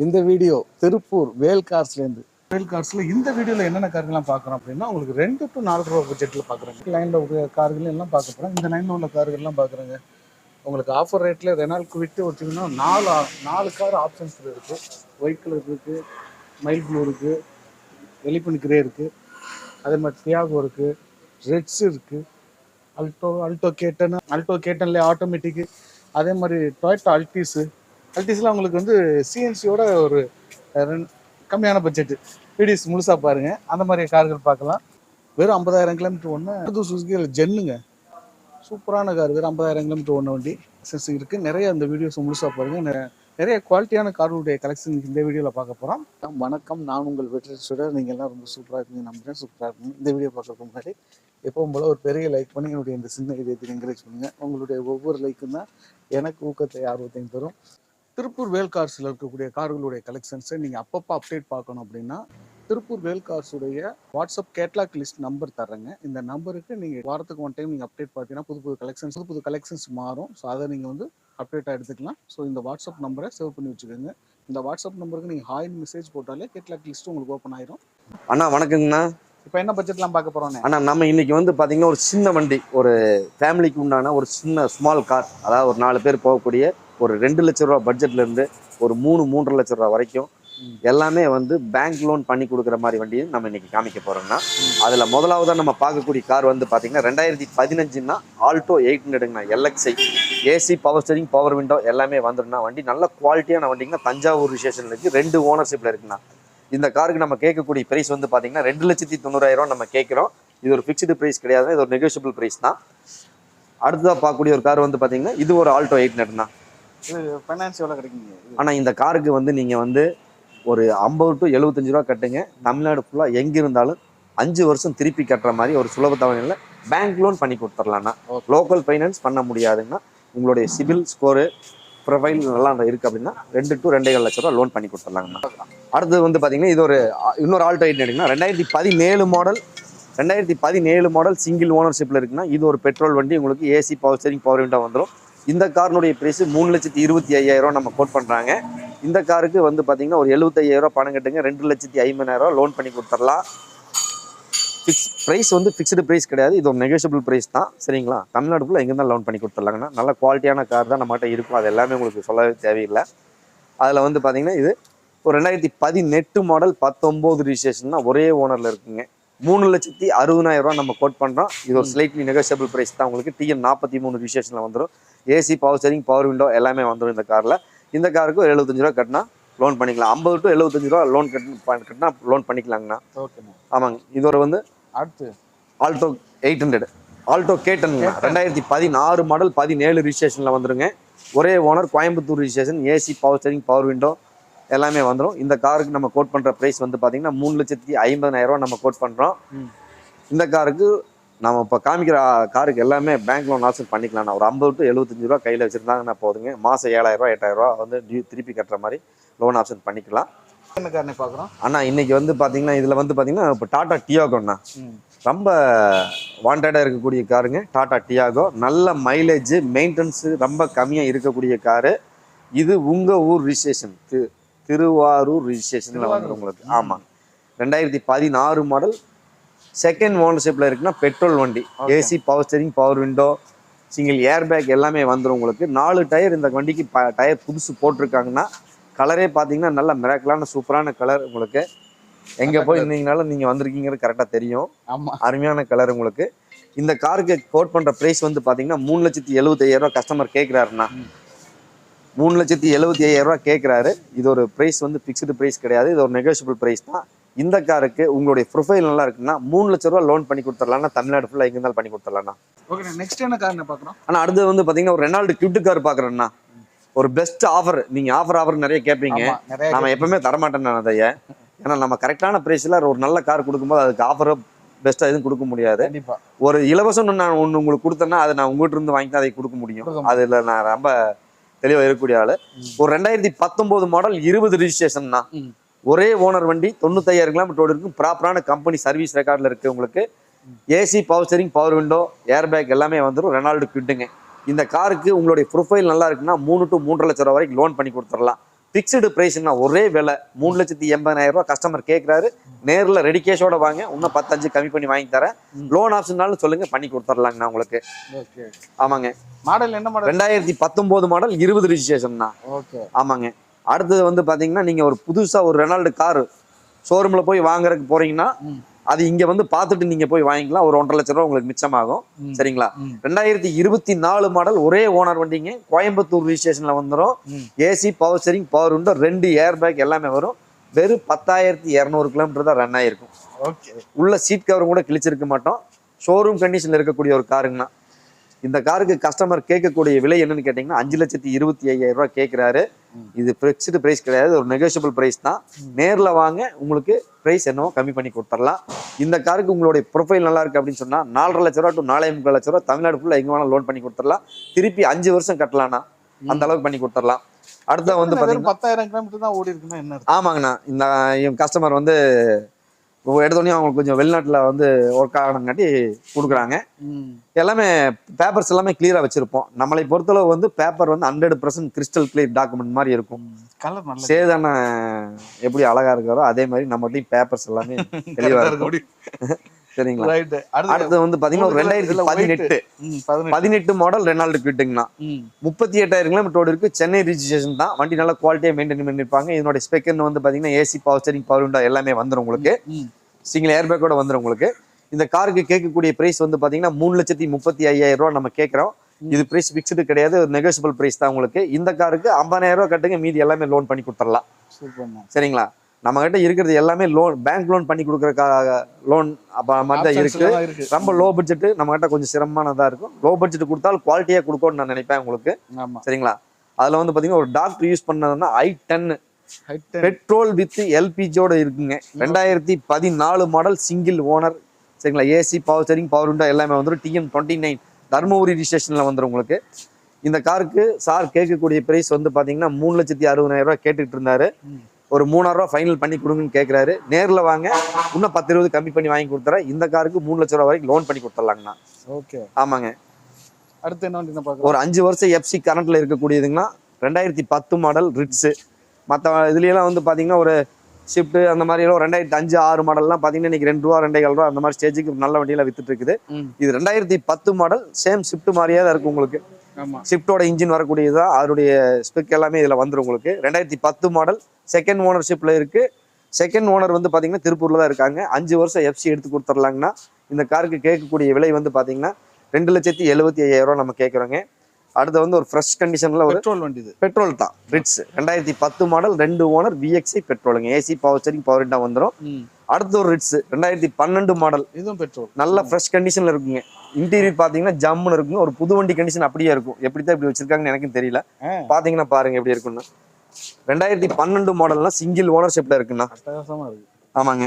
இந்த வீடியோ திருப்பூர் வேல் கார்ஸ்லேருந்து. வேல் கார்ஸில் இந்த வீடியோவில் என்னென்ன கார்கள்லாம் பார்க்குறோம் அப்படின்னா, உங்களுக்கு 2 to 4 ரூபா பட்ஜெட்டில் பார்க்குறாங்க. லைனில் உள்ள கார்கள் எல்லாம் பார்க்க போகிறோம். இந்த லைனில் உள்ள கார்கள்லாம் பார்க்குறாங்க. உங்களுக்கு ஆஃபர் ரேட்டில் ரெனால்ட் குவிட்டு வச்சிங்கன்னா நாலு கார் ஆப்ஷன்ஸில் இருக்குது. ஒயிட் கலர் இருக்குது, மைல் ப்ளூ இருக்குது, எலிஃபண்ட் கிரே இருக்குது, அதே மாதிரி தியாகோ இருக்குது, ரெட்ஸ் இருக்குது, அல்டோ கேட்டன்லேயே ஆட்டோமேட்டிக்கு, அதே மாதிரி டொயோட்டா அல்டிஸ்லாம் உங்களுக்கு வந்து சிஎன்சியோட ஒரு கம்மியான பட்ஜெட்டு. வீடியோஸ் முழுசாக பாருங்கள். அந்த மாதிரி கார்கள் பார்க்கலாம். வெறும் 50,000 கிலோமீட்டர் ஒன்று சுசுகி ஜென்னுங்க. சூப்பரான கார். வெறும் 50,000 கிலோமீட்டர் ஒன்று வண்டி இருக்குது. நிறைய அந்த வீடியோஸ் முழுசாக பாருங்கள். நிறைய குவாலிட்டியான கார்களுடைய கலெக்ஷன் இந்த வீடியோவில் பார்க்க போகிறோம். வணக்கம், நான் உங்கள் வெற்றி. நீங்கள் எல்லாம் ரொம்ப சூப்பராக இருக்கீங்க நம்புகிறேன். சூப்பராக இருக்குங்க. இந்த வீடியோ பார்க்கறதுக்கு முன்னாடி எப்பவும் போல் ஒரு பெரிய லைக் பண்ணி என்னுடைய இந்த சின்ன இதயத்தை என்கரேஜ் பண்ணுங்கள். உங்களுடைய ஒவ்வொரு லைக்கும் தான் எனக்கு ஊக்கத்தை ஆர்வத்தையும் தரும். திருப்பூர் வேல் கார்ஸில் இருக்கக்கூடிய கார்களுடைய கலெக்ஷன்ஸை நீங்கள் அப்பப்போ அப்டேட் பார்க்கணும் அப்படின்னா திருப்பூர் வேல் கார்ஸுடைய வாட்ஸ்அப் கேட்லாக் லிஸ்ட் நம்பர் தர்றேங்க. இந்த நம்பருக்கு நீங்கள் வாரத்துக்கு ஒன் டைம் நீங்கள் அப்டேட் பார்த்தீங்கன்னா புது கலெக்ஷன்ஸ் மாறும். ஸோ அதை நீங்கள் வந்து அப்டேட்டாக எடுத்துக்கலாம். ஸோ இந்த வாட்ஸ்அப் நம்பரை சேவ் பண்ணி வச்சுக்கோங்க. இந்த வாட்ஸ்அப் நம்பருக்கு நீங்கள் ஹாய்னு மெசேஜ் போட்டாலே கேட்லாக் லிஸ்ட் உங்களுக்கு ஓப்பன் ஆயிரும். அண்ணா வணக்கங்கண்ணா. இப்போ என்ன பட்ஜெட்லாம் பார்க்க போகிறோம் அண்ணா? நம்ம இன்னைக்கு வந்து பார்த்தீங்கன்னா ஒரு சின்ன வண்டி, ஒரு ஃபேமிலிக்கு உண்டான ஒரு சின்ன ஸ்மால் கார், அதாவது ஒரு 4 பேர் போகக்கூடிய ஒரு 2 லட்ச ரூபா பட்ஜெட்லேருந்து ஒரு 3-3.5 லட்ச ரூபா வரைக்கும் எல்லாமே வந்து பேங்க் லோன் பண்ணி கொடுக்குற மாதிரி வண்டியை நம்ம இன்னைக்கு காமிக்க போகிறோம்னா, அதில் முதலாவதாக நம்ம பார்க்கக்கூடிய கார் வந்து பார்த்தீங்கன்னா 2015 ஆல்டோ 800ங்கண்ணா. LXI AC, power steering, power window எல்லாமே வந்துடும்னா வண்டி நல்ல குவாலிட்டியான வண்டிங்கன்னா. தஞ்சாவூர் ரிஜிஸ்ட்ரேஷன் இருக்குது, 2 ஓனர்ஷிப்பில் இருக்குண்ணா. இந்த காருக்கு நம்ம கேட்கக்கூடிய ப்ரைஸ் வந்து பார்த்தீங்கன்னா 2,90,000 நம்ம கேட்குறோம். இது ஒரு ஃபிக்ஸ்டு ப்ரைஸ் கிடையாது, இது ஒரு நெகோஷியபிள் ப்ரைஸ் தான். அடுத்ததாக பார்க்கக்கூடிய ஒரு கார் வந்து பார்த்தீங்கன்னா இது ஒரு ஆல்டோ 800ண்ணா. இது ஃபைனான்ஸ் எவ்வளோ கிடைக்குங்க? ஆனால் இந்த காருக்கு வந்து நீங்கள் வந்து ஒரு 50 to 75 ரூபா கட்டுங்க. தமிழ்நாடு ஃபுல்லாக எங்கே இருந்தாலும் 5 வருஷம் திருப்பி கட்டுற மாதிரி ஒரு சுலப தவணையில் பேங்க் லோன் பண்ணி கொடுத்துடலாம்ண்ணா. லோக்கல் ஃபைனான்ஸ் பண்ண முடியாதுங்கன்னா உங்களுடைய சிபில் ஸ்கோரு ப்ரொஃபைல் நல்லா இருக்குது அப்படின்னா 2 to 2.5 லட்ச ரூபா லோன் பண்ணி கொடுத்துடலாங்கண்ணா. அடுத்தது வந்து பார்த்தீங்கன்னா இது ஒரு இன்னொரு ஆல்டோ 800ங்கண்ணா. 2017 மாடல் சிங்கிள் ஓனர்ஷிப்பில் இருக்குன்னா இது ஒரு பெட்ரோல் வண்டி. உங்களுக்கு AC, power steering, power window வந்துடும். இந்த காரினுடைய ப்ரைஸ் 3,25,500 நம்ம கோட் பண்ணுறாங்க. இந்த காருக்கு வந்து பார்த்தீங்கன்னா ஒரு 75,000 பணம் கட்டுங்க, 2,50,000 லோன் பண்ணி கொடுத்துடலாம். ப்ரைஸ் வந்து ஃபிக்ஸ்டு ப்ரைஸ் கிடையாது, இது ஒரு நெகோஷியபிள் ப்ரைஸ் தான். சரிங்களா? தமிழ்நாடுக்குள்ளே எங்கே இருந்தாலும் லோன் பண்ணி கொடுத்துடலாங்கண்ணா. நல்ல குவாலிட்டியான கார் தான் நம்மகிட்ட இருக்கும். அது எல்லாமே உங்களுக்கு சொல்லவே தேவையில்லை. அதில் வந்து பார்த்தீங்கன்னா இது ஒரு 2018 மாடல் 19 ரிஜிஸ்ட்ரேஷன் தான், ஒரே ஓனரில் இருக்குங்க. 3,60,000 நம்ம கோட் பண்ணுறோம். இது ஒரு ஸ்லைட்லி நெகோஷியபிள் ப்ரைஸ் தான். உங்களுக்கு TN 43 ரிஜிஸ்ட்ரேஷனில் வந்துடும். AC, power steering, power window எல்லாமே வந்துடும் இந்த காரில். இந்த காருக்கு 75 ரூபா கட்டினா லோன் பண்ணிக்கலாம். 50 to 75 ரூபா லோன் கட்டினா லோன் பண்ணிக்கலாங்கண்ணா. ஓகேண்ணா. ஆமாங்க. இது ஒரு வந்து அடுத்து ஆல்டோ 800 ஆல்டோ கேட்டனுங்க. 2016 மாடல் 17 ரிஜிஸ்ட்ரேஷனில் வந்துருங்க. ஒரே owner, Coimbatore registration, AC, power steering, power window எல்லாமே வந்துடும். இந்த காருக்கு நம்ம கோட் பண்ணுற ப்ரைஸ் வந்து பார்த்தீங்கன்னா 3,50,000 நம்ம கோட் பண்ணுறோம். இந்த காருக்கு நம்ம இப்போ காமிக்கிற காருக்கு எல்லாமே பேங்க் லோன் ஆப்ஷன் பண்ணிக்கலாம்ண்ணா. ஒரு 50 to 75 ரூபா கையில் வச்சுருந்தாங்கன்னா போதுங்க. மாதம் 7,000 8,000 வந்து திருப்பி கட்டுற மாதிரி லோன் ஆப்ஷன் பண்ணிக்கலாம். என்ன காரணம் பார்க்குறோம் அண்ணா? இன்னைக்கு வந்து பார்த்தீங்கன்னா இதில் வந்து பார்த்தீங்கன்னா இப்போ டாடா டியாகோண்ணா ரொம்ப வாண்டடாக இருக்கக்கூடிய காருங்க. டாடா டியாகோ நல்ல மைலேஜ், மெயின்டெனன்ஸு ரொம்ப கம்மியாக இருக்கக்கூடிய காரு. இது உங்கள் ஊர் ரிஜிஸ்ட்ரேஷன், திருவாரூர் ரிஜிஸ்ட்ரேஷனில் வந்துடும் உங்களுக்கு. ஆமாம். 2016 மாடல் செகண்ட் ஓனர்ஷிப்பில் இருக்குன்னா பெட்ரோல் வண்டி. AC, power steering, power window, single air bag எல்லாமே வந்துடும் உங்களுக்கு. 4 டயர் இந்த வண்டிக்கு டயர் புதுசு போட்டிருக்காங்கன்னா. கலரே பார்த்தீங்கன்னா நல்ல மிராக்கலான சூப்பரான கலர். உங்களுக்கு எங்கே போய் இருந்தீங்கனாலும் நீங்கள் வந்திருக்கீங்கிறது கரெக்டாக தெரியும். ஆமாம், அருமையான கலர் உங்களுக்கு. இந்த காருக்கு கோட் பண்ணுற ப்ரைஸ் வந்து பார்த்தீங்கன்னா 3,75,000 கஸ்டமர் கேட்குறாருண்ணா. 3,75,000 கேட்குறாரு. இது ஒரு ப்ரைஸ் வந்து ஃபிக்ஸ்டு ப்ரைஸ் கிடையாது, இது ஒரு நெகோஷியபிள் ப்ரைஸ் தான். இந்த காருக்கு உங்களுடைய ப்ரொஃபைல் நல்லா இருக்குன்னா 3 லட்ச ரூபா லோன் பண்ணி கொடுத்துடலாம்னா. தமிழ்நாடு ஃபுல்லாக எங்கே இருந்தாலும் பண்ணி கொடுத்துடலாம்ண்ணா. ஓகே. நெக்ஸ்ட் என்ன கார் பார்க்குறோம்? ஆனால் அடுத்து வந்து பார்த்தீங்கன்னா ஒரு ரெனால்டு கிவிட் கார் பார்க்குறேன்னா. ஒரு பெஸ்ட் ஆஃபர். நீங்கள் ஆஃபர் நிறைய கேட்பீங்க, நம்ம எப்பவுமே தரமாட்டேன் நான் அதையே. ஏன்னா நம்ம கரெக்டான ப்ரைஸில் ஒரு நல்ல கார் கொடுக்கும்போது அதுக்கு ஆஃபரோ பெஸ்ட்டாக எதுவும் கொடுக்க முடியாது. ஒரு இலவசம் நான் ஒன்று உங்களுக்கு கொடுத்தேன்னா அதை நான் உங்கள்கிட்ட இருந்து வாங்கி தான் அதை கொடுக்க முடியும். அதில் நான் ரொம்ப தெளிவாக இருக்கக்கூடிய ஆள். ஒரு 2019 மாடல் 20 ரிஜிஸ்ட்ரேஷன் தான். ஒரே ஓனர் வண்டி, 95,000 கிலோமீட்டர் இருக்கும். ப்ராப்பரான கம்பெனி சர்வீஸ் ரெக்கார்டில் இருக்குது உங்களுக்கு. AC, power steering, power window, air bag எல்லாமே வந்துடும். ரெனால்டு கிவிட்டுங்க. இந்த காருக்கு உங்களுடைய ப்ரொஃபைல் நல்லா இருக்குன்னா 3 to 3.5 லட்ச ரூபா வரைக்கும் லோன் பண்ணி கொடுத்துடலாம். பிக்ஸ்டு பிரைஸ்னா ஒரே விலை 3,80,000 கஸ்டமர் கேட்குறாரு. நேரில் ரெடி கேஷோட வாங்க, இன்னும் 10-5 கம்மி பண்ணி வாங்கி தரேன். லோன் ஆப்ஷன்னாலும் சொல்லுங்க, பண்ணி கொடுத்துர்லாங்கண்ணா உங்களுக்கு. ஓகே. ஆமாங்க. மாடல் என்ன மாடல்? 2019 மாடல் 20 ரிஜிஸ்ட்ரேஷன்ண்ணா. ஓகே. ஆமாங்க. அடுத்தது வந்து பார்த்தீங்கன்னா நீங்கள் ஒரு புதுசாக ஒரு ரெனால்டு காரு ஷோரூமில் போய் வாங்குறதுக்கு போறீங்கன்னா அது இங்க வந்து பார்த்துட்டு நீங்க போய் வாங்கிக்கலாம். ஒரு 1,50,000 ரூபா உங்களுக்கு மிச்சமாகும். சரிங்களா? 2024 மாடல் ஒரே ஓனர் வண்டிங்க. கோயம்புத்தூர் ரிஜிஸ்ட்ரேஷன்ல வந்துடும். AC, power steering, power window, 2 air bag எல்லாமே வரும். வெறும் 10,200 கிலோமீட்டர் தான் ரன் ஆயிருக்கும். ஓகே. உள்ள சீட் கவரும் கூட கிழிச்சிருக்க மாட்டோம். ஷோரூம் கண்டிஷன்ல இருக்கக்கூடிய ஒரு காருங்கண்ணா. இந்த காருக்கு கஸ்டமர் கேட்கக்கூடிய விலை என்னன்னு கேட்டீங்கன்னா 5,25,500 ரூபாய் கேட்கிறாரு. இது பிக்ஸ்டு பிரைஸ் கிடையாது, ஒரு நெகோஷியபிள் பிரைஸ் தான். நேர்ல வாங்க, உங்களுக்கு பிரைஸ் என்னவோ கம்மி பண்ணி கொடுத்துடலாம். இந்த காருக்கு உங்களுடைய ப்ரொஃபைல் நல்லா இருக்கு அப்படின்னு சொன்னா 4,50,000 ரூபா to 4,45,000 ரூபா தமிழ்நாடு ஃபுல்லா எங்க வேணாலும் லோன் பண்ணி கொடுத்துடலாம். திருப்பி 5 வருஷம் கட்டலாம்னா அந்த அளவுக்கு பண்ணி கொடுத்துடலாம். அடுத்த வந்து பாத்தீங்கன்னா 10,000 கிலோமீட்டர் தான் ஓடி இருக்குன்னா என்ன? ஆமாங்கண்ணா. இந்த கஸ்டமர் வந்து எடுத்தோடனே அவங்களுக்கு கொஞ்சம் வெளிநாட்டில் வந்து ஒர்க் ஆகணுங்காட்டி கொடுக்குறாங்க. எல்லாமே பேப்பர்ஸ் எல்லாமே கிளியராக வச்சுருப்போம். நம்மளை பொறுத்தளவு வந்து பேப்பர் வந்து 100% கிறிஸ்டல் கிளியர் டாக்குமெண்ட் மாதிரி இருக்கும். சேதான எப்படி அழகா இருக்காரோ அதே மாதிரி நம்மகிட்டையும் பேப்பர்ஸ் எல்லாமே தெளிவாக இருக்கும். சரிங்களா? அடுத்து வந்து பாத்தீங்கன்னா ஒரு 2018 மாடல் ரெனால்டு குவிட்டுங்கண்ணா. 38,000 கிலோமீட்டர் இருக்கு. சென்னை ரிஜிஸ்ட்ரேஷன் தான். வண்டி நல்லா குவாலிட்டியா மெயின்டைன் பண்ணிருப்பாங்க. இதனோட ஸ்பெக்னு வந்து பாத்தீங்கன்னா AC, power steering, power window எல்லாமே வந்துடும் உங்களுக்கு. சிங்கிள் ஏர் பேக்கோட வந்துடும் உங்களுக்கு. இந்த காருக்கு கேட்கக்கூடிய பிரைஸ் வந்து பாத்தீங்கன்னா 3,35,000 ரூபா நம்ம கேட்கறோம். இது பிரைஸ் பிக்ஸ்டு கிடையாது, ஒரு நெகோஷியபிள் பிரைஸ் தான் உங்களுக்கு. இந்த காருக்கு 50,000 ரூபா கட்டுங்க, மீதி எல்லாமே லோன் பண்ணி கொடுத்துடலாம். சரிங்களா? நம்ம கிட்ட இருக்கிறது எல்லாமே லோன், பேங்க் லோன் பண்ணி கொடுக்குறக்காக லோன் மாதிரி தான் இருக்கு. ரொம்ப லோ பட்ஜெட் நம்ம கிட்ட கொஞ்சம் சிரமமானதா இருக்கும். லோ பட்ஜெட் கொடுத்தாலும் குவாலிட்டியா கொடுக்கும்னு நான் நினைப்பேன் உங்களுக்கு. சரிங்களா? அதுல வந்து பாத்தீங்கன்னா ஒரு டாக்டர் யூஸ் பண்ணதுன்னா i10 பெட்ரோல் வித் எல்பிஜியோட இருக்குங்க. 2014 மாடல் சிங்கிள் ஓனர். சரிங்களா? AC, power steering, power window எல்லாமே வந்துடும். TN29 தர்மபுரி ரிஜிஸ்ட்ரேஷன்ல வந்துடும் உங்களுக்கு. இந்த காருக்கு சார் கேட்கக்கூடிய பிரைஸ் வந்து பாத்தீங்கன்னா 3,60,000 ரூபாய் கேட்டுட்டு இருந்தாரு. ஒரு 3,000 ரூபா ஃபைனல் பண்ணி கொடுங்கன்னு கேட்குறாரு. நேரில் வாங்க, இன்னும் 10-20 கம்மி பண்ணி வாங்கி கொடுத்துறேன். இந்த காருக்கு 3,00,000 ரூபா வரைக்கும் லோன் பண்ணி கொடுத்துடலாங்கண்ணா. ஓகே. ஆமாங்க. அடுத்து என்ன வண்டி பார்க்கலாம்? ஒரு 5 வருஷம் எஃப்சி கரண்ட்ல இருக்கக்கூடியதுங்கன்னா 2010 மாடல் ரிட்ஸு. மற்ற இதுலாம் வந்து பார்த்தீங்கன்னா ஒரு ஷிஃப்ட் அந்த மாதிரி எல்லாம் 2005-6 மாடல்லாம் பார்த்தீங்கன்னா இன்னைக்கு 2 ரூபா 2,5 ரூபா அந்த மாதிரி ஸ்டேஜுக்கு நல்ல வண்டியெல்லாம் வித்துட்டு இருக்குது. இது 2010 மாடல் சேம் ஷிஃப்ட் மாதிரியே தான் இருக்கு உங்களுக்கு. ஷிஃப்டோட இன்ஜின் வரக்கூடியதான், அதனுடைய ஸ்பெக் எல்லாமே இதில் வந்துடும் உங்களுக்கு. 2010 மாடல் செகண்ட் ஓனர்ஷிப்ல இருக்கு. செகண்ட் ஓனர் வந்து பார்த்தீங்கன்னா திருப்பூர்ல தான் இருக்காங்க. 5 வருஷம் எஃப்சி எடுத்து கொடுத்துர்லாங்கன்னா இந்த காருக்கு கேட்கக்கூடிய விலை வந்து பார்த்தீங்கன்னா 2,75,000 ரூபா நம்ம கேட்குறோங்க. அடுத்து வந்து ஒரு ஃப்ரெஷ் கண்டிஷன்ல ஒரு பெட்ரோல் வண்டி, இது பெட்ரோல் தான். ரிட்ஸ் 2010 மாடல் 2 ஓனர் VXI பெட்ரோலுங்க. AC, power steering, power window வந்துடும். அடுத்து ஒரு ரிட்ஸ் 2012 மாடல், இதுவும் பெட்ரோல், நல்ல ஃப்ரெஷ் கண்டிஷன்ல இருக்குங்க. இன்டீரியர் பாத்தீங்கன்னா ஜம்முன்னு இருக்குங்க. ஒரு புது வண்டி கண்டிஷன் அப்படியே இருக்கும். எப்படித்தான் இப்படி வச்சிருக்காங்கன்னு எனக்கும் தெரியல. பாத்தீங்கன்னா பாருங்க எப்படி இருக்குன்னு. 2012 மாடல்னா சிங்கிள் ஓனர்ஷிப்ல இருக்குண்ணா. ஆமாங்க.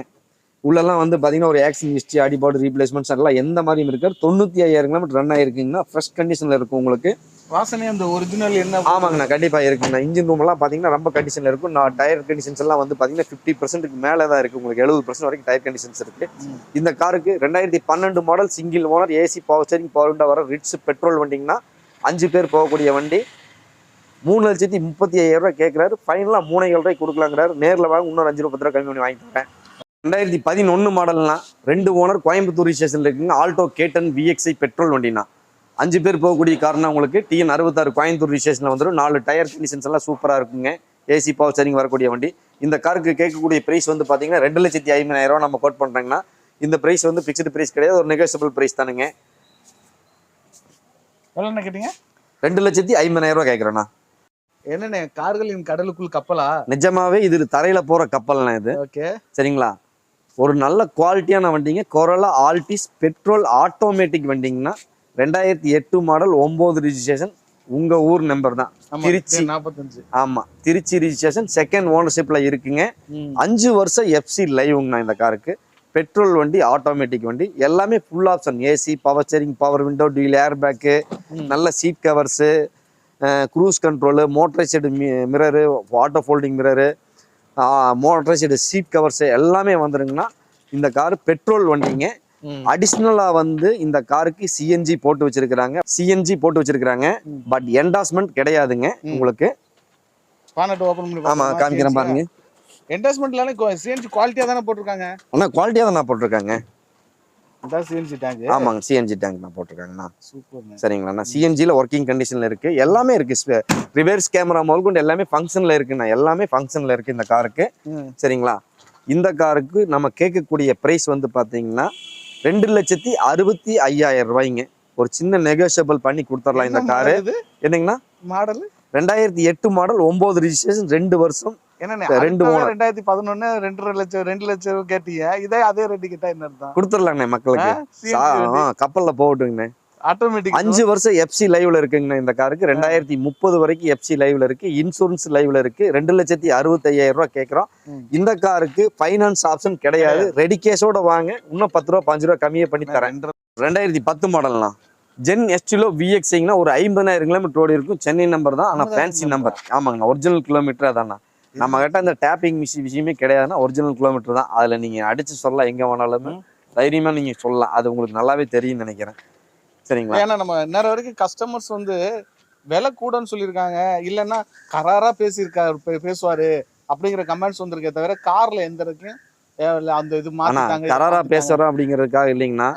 உள்ளெல்லாம் வந்து பாத்தீங்கன்னா ஒரு ஆக்சிடென்ட் ஹிஸ்டரி, அடிபாடு, ரீப்ளேஸ்மெண்ட்ஸ் எல்லாம் எந்த மாதிரியும் இருக்காது. 95,000 கிலோமீட்டர் ரன் ஆயிருக்குங்கன்னா ஃப்ரெஷ் கண்டிஷன்ல இருக்கும் உங்களுக்கு. வாசனை அந்த ஒரிஜினல் என்ன? ஆமாங்கண்ணா, கண்டிப்பா இருக்குங்கண்ணா. இன்ஜின் ரூம் எல்லாம் பாத்தீங்கன்னா ரொம்ப கண்டிஷன்ல இருக்கும். நான் டயர் கண்டிஷன்ஸ் எல்லாம் வந்து பாத்தீங்கன்னா 50%க்கு மேல தான் இருக்கு உங்களுக்கு. 70% வரைக்கும் டயர் கண்டிஷன்ஸ் இருக்கு. இந்த காருக்கு 2012 model single owner AC, power steering, power window வர ரிட்ஸ் பெட்ரோல் வண்டிங்கன்னா 5 பேர் போகக்கூடிய வண்டி. 3,35,000 ரூபாய் கேட்கிறாரு. ஃபைனலா 3,700 ரூபாய்க்கு கொடுக்கலாங்கிறாரு. நேரில் வாங்க, இன்னொரு 5 ரூபா 10 ரூபா கம்மி பண்ணி வாங்கி தரேன். 2011 மாடல்னா 2 ஓனர் கோயம்புத்தூர் ஸ்டேஷன்ல இருக்குங்க. ஆல்டோ K10 VXI பெட்ரோல் வண்டினா 5 பேர் போகக்கூடிய காரணம் உங்களுக்கு. TN66 கோயம்புத்தூர் ஸ்டேஷன்ல வந்துடும். 4 டயர் கண்டிஷன்ஸ் எல்லாம் சூப்பரா இருக்குங்க. ஏசி, பவர் ஸ்டீரிங் வரக்கூடிய வண்டி. இந்த காருக்கு கேட்கக்கூடிய பிரைஸ் வந்து பாத்தீங்கன்னா 2,50,000 ரூபா நம்ம கோட் பண்றாங்கன்னா இந்த பிரைஸ் வந்து பிக்ஸ்டு பிரைஸ் கிடையாது, ஒரு நெகோஷியபிள் பிரைஸ் தானுங்க. எவ்வளவு என்ன கேட்டீங்க? 2,50,000 ரூபா கேட்கறேண்ணா. என்னண்ணே, கார்களின் கடலுக்குள் கப்பலா? நிஜமாவே இது தரையில போற கப்பல்னா இது. ஓகே, சரிங்களா? ஒரு நல்ல குவாலிட்டியான வண்டிங்க. கொரோலா ஆல்டிஸ் பெட்ரோல் ஆட்டோமேட்டிக் வண்டிங்கன்னா 2008 மாடல் 9 ரிஜிஸ்ட்ரேஷன். உங்க ஊர் நம்பர் தான், திருச்சி 45. ஆமா, திருச்சி ரிஜிஸ்ட்ரேஷன். செகண்ட் ஓனர்ஷிப்ல இருக்குங்க. 5 வருஷம் எஃப்சி லைவ்ங்கண்ணா. இந்த காருக்கு பெட்ரோல் வண்டி, ஆட்டோமேட்டிக் வண்டி, எல்லாமே full option. AC, power steering, power window, dual airbag, நல்ல seat covers, cruise control, motorised mirror, water folding mirror, motorised seat covers எல்லாமே வந்துருங்கன்னா இந்த கார் பெட்ரோல் வண்டிங்க. அடிஷ்னலா வந்து இந்த காருக்கு சிஎன்ஜி போட்டு வச்சிருக்கிறாங்க. பட் என்டாஸ்மெண்ட் கிடையாதுங்க உங்களுக்கு. பானட் ஓபன் பண்ணி ஆமா காமிக்கிறேன் பாருங்க. என்டாஸ்மெண்ட்லாம் சிஎன்ஜி குவாலிட்டியா தானே போட்டிருக்காங்க. ஆனா குவாலிட்டியா தான் நான் போட்டிருக்காங்க. இதான் சிஎன்ஜி டேங்க். ஆமாங்க சிஎன்ஜி டேங்க் நான் போட்டிருக்காங்கண்ணா. சூப்பர்ங்க. சரிங்களா, சிஎன்ஜில ஒர்க்கிங் கண்டிஷன்ல இருக்கு, எல்லாமே இருக்கு. ரிவர்ஸ் கேமரா முதல் எல்லாமே ஃபங்க்ஷன்ல இருக்குண்ணா, எல்லாமே ஃபங்க்ஷன்ல இருக்கு இந்த காருக்கு. சரிங்களா, இந்த காருக்கு நம்ம கேட்கக்கூடிய பிரைஸ் வந்து பாத்தீங்கன்னா 2,65,000 ரூபாய்ங்க. ஒரு சின்ன நெகோஷியபிள் பண்ணி கொடுத்துடலாம் இந்த காரு. என்னங்கண்ணா மாடல்? 2008 மாடல், 9 ரிஜிஸ்ட்ரேஷன், 2 வருஷம். என்ன 2011 2 லட்சம் கேட்டீங்க, இதே அதே ரேட்டு கிட்ட என்ன அர்த்தம்? கொடுத்துடலாங்கண்ணே மக்களுக்கு. கப்பல்ல போகட்டுங்கண்ணே. ஆட்டோமேட்டிக் 5 வருஷம் எஃப்சி லைவ்ல இருக்குங்கண்ணே இந்த காருக்கு. 2030 வரைக்கும் எஃப்சி லைவ்ல இருக்கு, இன்சூரன்ஸ் லைவ்ல இருக்கு. 2,65,000 ரூபாய் கேட்கறோம். இந்த காருக்கு ஃபைனான்ஸ் ஆப்ஷன் கிடையாது. ரெடி கேஷோட வாங்க, இன்னும் 10 ரூபா 5 ரூபா கம்மியே பண்ணி தரேன். 2010 மாடல்னா ஜென் எஸ்டிலோ விஎக்ஸ்னா ஒரு 50,000 கிலோமீட்டர் ஓடி இருக்கும். சென்னை நம்பர் தான், ஆனா ஃபேன்சி நம்பர். ஆமாங்கண்ணா, ஒரிஜினல் கிலோமீட்டர் அதாண்ணா. நம்ம கிட்ட அந்த டேப்பிங் விஷயமே கிடையாதுன்னா ஒரிஜினல் கிலோமீட்டர் தான். அதுல நீங்க அடிச்சு சொல்லலாம், எங்க வேணாலுமே தைரியமா நீங்க சொல்லலாம். அது உங்களுக்கு நல்லாவே தெரியும் நினைக்கிறேன். சரிங்களா, ஏன்னா நம்ம நேரம் வரைக்கும் கஸ்டமர்ஸ் வந்து விலை கூடன்னு சொல்லியிருக்காங்க, இல்லைன்னா கராரா பேசுவாரு அப்படிங்கிற கமெண்ட்ஸ் வந்திருக்கே தவிர கார்ல எந்த வரைக்கும் அந்த இது மாத்திட்டாங்க. கராரா பேசுறோம் அப்படிங்கிறதுக்காக இல்லைங்கண்ணா.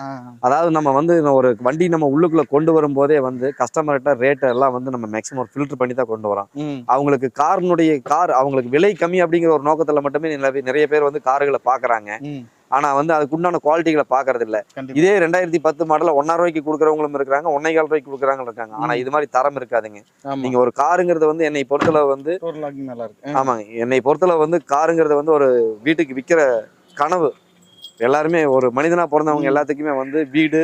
அதாவது நம்ம வந்து ஒரு வண்டி நம்ம உள்ளுக்குள்ள கொண்டு வரும்போதே வந்து கஸ்டமர்கிட்ட ரேட் எல்லாம் வந்து நம்ம மேக்ஸிமம் ஒரு ஃபில்டர் பண்ணி தான் கொண்டு வரோம். அவங்களுக்கு கார் அவங்களுக்கு விலை கம்மி அப்படிங்கிற ஒரு நோக்கத்துல மட்டுமே நிறைய பேர் வந்து கார்களை பாக்குறாங்க. ஆனா வந்து அதுக்கு உண்டான குவாலிட்டிகளை பாக்குறது இல்ல. இதே 2010 மாடல 1,5 ரூபாய்க்கு கொடுக்குறவங்களும் இருக்காங்க, 1,4 ரூபாய்க்கு கொடுக்குறவங்க இருக்காங்க. ஆனா இது மாதிரி தரம் இருக்காதுங்க. நீங்க ஒரு காருங்கிறது வந்து என்னை பொறுத்தளவு வந்து ஆமாங்க, என்னை பொறுத்தளவு வந்து காருங்கிறது வந்து ஒரு வீட்டுக்கு விற்கிற கனவு. எல்லாருமே ஒரு மனிதனா பிறந்தவங்க எல்லாத்துக்குமே வந்து வீடு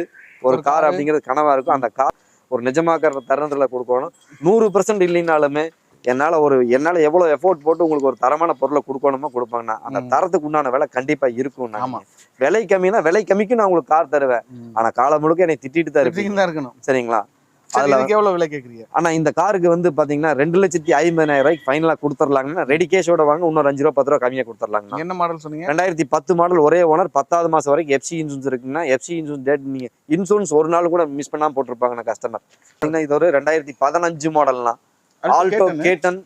ஒரு கார் அப்படிங்கிறது கனவா இருக்கும். அந்த கார் ஒரு நிஜமாக்குற தருணத்துல கொடுக்கணும். 100% இல்லைனாலுமே என்னால எவ்வளவு எஃபோர்ட் போட்டு உங்களுக்கு ஒரு தரமான பொருளை கொடுக்கணுமோ கொடுப்பாங்கண்ணா. அந்த தரத்துக்கு உண்டான விலை கண்டிப்பா இருக்கும். விலை கம்மினா விலை கம்மிக்கு நான் உங்களுக்கு கார் தருவேன். ஆனா காலம் முழுக்க என்னை திட்டிட்டு தான் இருக்கணும். சரிங்களா, அதுல எவ்வளவு விலை கேக்குறீங்க? ஆனா இந்த காருக்கு வந்து பாத்தீங்கன்னா 2,50,000 ரூபாய்க்கு ஃபைனலா கொடுத்துடலாங்கன்னா, ரெடி கேஷோட வாங்க, இன்னும் 5 ரூபா 10 ரூபா கம்மியா கொடுத்துடலாங்கண்ணா. என்ன மாடல் சொன்னீங்க? 2010 மாடல், ஒரே ஓனர், 10வது மாசம் வரைக்கும் எஃப்சி இன்சூரன்ஸ் இருக்குங்கன்னா, எஃப்சி இன்சூரன்ஸ் டேட் நீங்க இன்சூரன்ஸ் ஒரு நாள் கூட மிஸ் பண்ணாம போட்டிருப்பாங்கண்ணா கஸ்டமர். இது ஒரு 2015 மாடல்னா ஆல்டோ கேட்டன்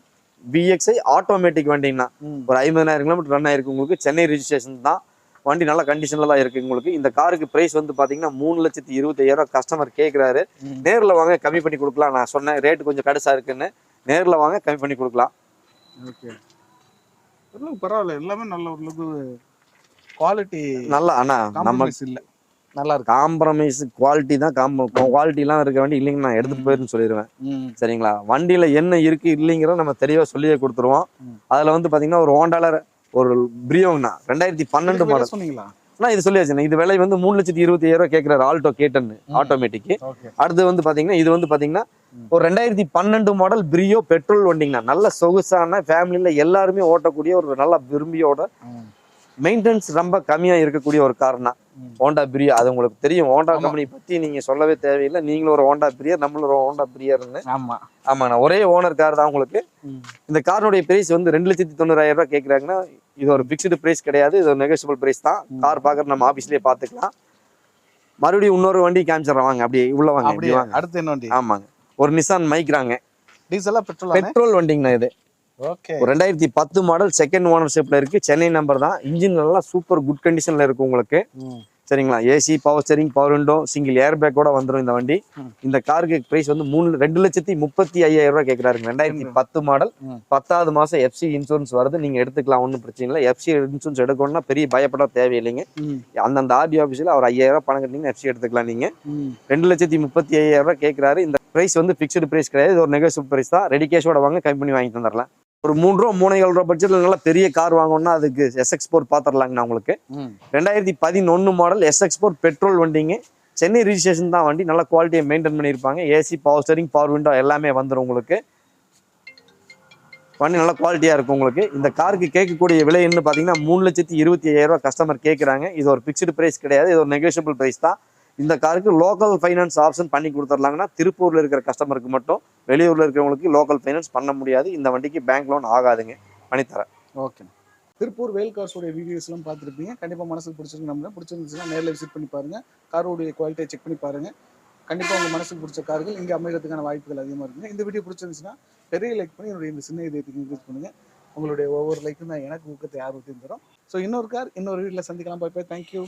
விஎக்ஸ்ஐ ஆட்டோமேட்டிக் வண்டிங்கண்ணா. ஒரு 50,000 கிலோமீட்டர் ரன் ஆயிருக்கு உங்களுக்கு. சென்னை ரிஜிஸ்ட்ரேஷன் தான். வண்டி நல்ல கண்டிஷன்ல தான் இருக்கு உங்களுக்கு. இந்த காருக்கு பிரைஸ் வந்து பாத்தீங்கன்னா 3,25,000 கஸ்டமர் கேட்கிறாரு. நேர்ல வாங்க, கம்மி பண்ணி கொடுக்கலாம். நான் சொன்னேன் ரேட் கொஞ்சம் கடுசா இருக்குன்னு, நேர்ல வாங்க கம்மி பண்ணி கொடுக்கலாம். ஓகே, பரவாயில்ல, எல்லாமே நல்ல ஒரு குவாலிட்டி நல்லா. ஆனா நம்ம இல்ல, நல்லா இருக்கு. காம்ப்ரமைஸ் குவாலிட்டி தான். குவாலிட்டி எல்லாம் இருக்க வண்டி இல்லைங்க, நான் எடுத்துட்டு போயிருன்னு சொல்லிடுவேன். சரிங்களா, வண்டியில என்ன இருக்கு இல்லைங்கிறத நம்ம தெளிவா சொல்லியே கொடுத்துருவோம். அதுல வந்து பாத்தீங்கன்னா ஒரு ஹோண்டால ஒரு பிரியோங்கண்ணா 2012 மாடல் சொன்னீங்களா? நான் இது சொல்லியாச்சுண்ணா. இது விலை வந்து 3,25,000 கேட்கிறாரு. ஆல்டோ கேட்டன் ஆட்டோமேட்டிக். அடுத்து வந்து பாத்தீங்கன்னா இது வந்து பாத்தீங்கன்னா ஒரு 2012 மாடல் பிரியோ பெட்ரோல் வண்டிங்கண்ணா. நல்ல சொகுசான ஃபேமிலியில எல்லாருமே ஓட்டக்கூடிய ஒரு நல்ல விரும்பியோட மெயின்டெனன்ஸ் ரொம்ப கம்மியா இருக்கக்கூடிய ஒரு கார்னா ஹோண்டா பிரியோ. அது உங்களுக்கு தெரியும். ஹோண்டா கம்பெனி பத்தி நீங்க சொல்லவே தேவையில்லை. நீங்களும் ஒரு ஹோண்டா பிரியர், நம்மளும் ஒரு ஹோண்டா பிரியர்னு. ஆமாண்ணா, ஒரே ஓனர் கார் தான் உங்களுக்கு. இந்த காரோடைய பிரைஸ் வந்து 2,90,000 ரூபாய் கேட்குறாங்கன்னா, இது ஒரு பிக்ஸ்டு பிரைஸ் கிடையாது, இது ஒரு நெகோஷியபிள் பிரைஸ் தான். கார் பார்க்கறது நம்ம ஆஃபீஸ்லேயே பார்த்துக்கலாம். மறுபடியும் இன்னொரு வண்டி காமிச்சிடறேன் வாங்க, அப்படியே உள்ள வாங்க. அப்படி வாங்க. அடுத்து என்ன வண்டி? ஆமாங்க, ஒரு நிசான் மைக்ராங்க. டீசலா பெட்ரோல் வண்டிங்கண்ணா இது. ஓகே, 2010 மாடல், செகண்ட் ஓனர்ஷிப்ல இருக்கு. சென்னை நம்பர் தான். இன்ஜின் நல்லா சூப்பர் குட் கண்டிஷன்ல இருக்கு உங்களுக்கு. சரிங்களா, AC, power steering, power window, single air பேக்கோட வந்துடும் இந்த வண்டி. இந்த காருக்கு பிரைஸ் வந்து 2,35,000 ரூபாய் கேட்கிறாருங்க. 2010 மாடல், 10வது மாசம் எஃப்சி இன்சூரன்ஸ் வருது. நீங்க எடுத்துக்கலாம், ஒன்றும் பிரச்சனை இல்லை. எஃப்சி இன்சூரன்ஸ் எடுக்கணும்னா பெரிய பயப்பட தேவையில்லைங்க. அந்தந்த ஆர்டி ஆஃபீஸில் அவர் 5,000 ரூபாய் பணம் கட்டினீங்கன்னா எஃப்சி எடுத்துக்கலாம் நீங்க. 2,35,000 ரூபாய் கேட்கிறாரு. இந்த பிரைஸ் வந்து பிக்ஸ்டு பிரைஸ் கிடையாது, இது ஒரு நெகோஷியபிள் பிரைஸ் தான். ரெடி கேஷோட வாங்க, கம்மி பண்ணி வாங்கி தந்துடலாம். ஒரு 3 ரூபா 3,500 ரூபா பட்ஜெட்ல நல்லா பெரிய கார் வாங்கணும்னா அதுக்கு SX4 பாத்திரலாங்கண்ணா உங்களுக்கு. 2011 மாடல் SX4 பெட்ரோல் வண்டிங்க. சென்னை ரிஜிஸ்ட்ரேஷன் தான் வண்டி. நல்ல குவாலிட்டியை மெயின்டைன் பண்ணியிருப்பாங்க. AC, power steering, power window எல்லாமே வந்துடும் உங்களுக்கு. வண்டி நல்ல குவாலிட்டியா இருக்கும் உங்களுக்கு. இந்த காருக்கு கேட்கக்கூடிய விலை என்ன பார்த்தீங்கன்னா 3,25,000 ரூபாய் கஸ்டமர் கேட்குறாங்க. இது ஒரு பிக்ஸ்டு பிரைஸ் கிடையாது, இது ஒரு நெகோஷியபிள் பிரைஸ் தான். இந்த காருக்கு லோக்கல் ஃபைனான்ஸ் ஆப்ஷன் பண்ணி கொடுத்துர்லாங்கன்னா, திருப்பூர்ல இருக்கிற கஸ்டமருக்கு மட்டும், வெளியூர்ல இருக்கிறவங்களுக்கு லோக்கல் ஃபைனான்ஸ் பண்ண முடியாது. இந்த வண்டிக்கு பேங்க் லோன் ஆகாதுங்க, பண்ணித்தரேன். ஓகே, திருப்பூர் வேல் கார்ஸோட வீடியோஸ்லாம் பார்த்துருப்பீங்க. கண்டிப்பாக மனசுக்கு பிடிச்சிருக்கு. நம்ம பிடிச்சிருந்துச்சுன்னா நேரில் விசிட் பண்ணி பாருங்கள். காரோடைய குவாலிட்டியை செக் பண்ணி பாருங்கள். கண்டிப்பாக உங்கள் மனசுக்கு பிடிச்ச கார்கள் இங்கே அமைகிறதுக்கான வாய்ப்புகள் அதிகமாக இருக்குங்க. இந்த வீடியோ பிடிச்சிருந்துச்சுன்னா பெரிய லைக் பண்ணி என்னுடைய இந்த சின்ன இதயத்துக்கு இன்க்ரீஸ் பண்ணுங்கள். உங்களுடைய ஒவ்வொரு லைக்கும் தான் எனக்கு ஊக்கத்தை ஆர்வத்தையும் தரும். ஸோ இன்னொரு கார் இன்னொரு வீட்டில் சந்திக்கலாம். Bye bye. தேங்க்யூ.